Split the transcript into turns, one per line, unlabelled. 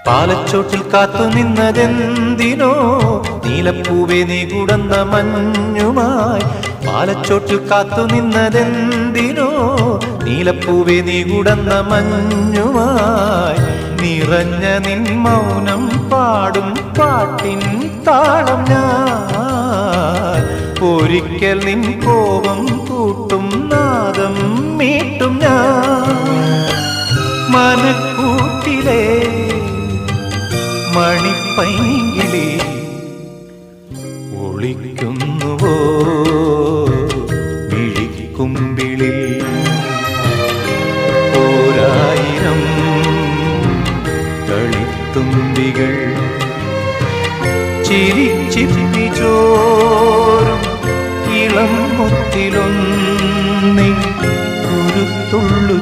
പാലച്ചോട്ടിൽ കാത്തു നിന്നതെന്തിനോ നീലപ്പൂവേ നീ കുടന്ന മഞ്ഞുമായി. പാലച്ചോട്ടിൽ കാത്തു നിന്നതെന്തിനോ നീലപ്പൂവേ നീ കുടന്ന മഞ്ഞുമായി. നിറഞ്ഞ നിൻ മൗനം പാടും പാട്ടിൻ താളം ഞാൻ. ഒരിക്കൽ നിൻ കോപം കൂട്ടും നാദം മീട്ടും ഞാൻ. മനക്കൂട്ടിലെ മണിപ്പൈങ്കിളി ഒളിക്കുന്നുവോ മിഴിക്കുമ്പിളിൽ. ഓരായിരം കളിത്തുമ്പികൾ ചിരിച്ചിരിച്ചോരും ഇളം മുത്തിലൊന്നി കുരുത്തുള്ളു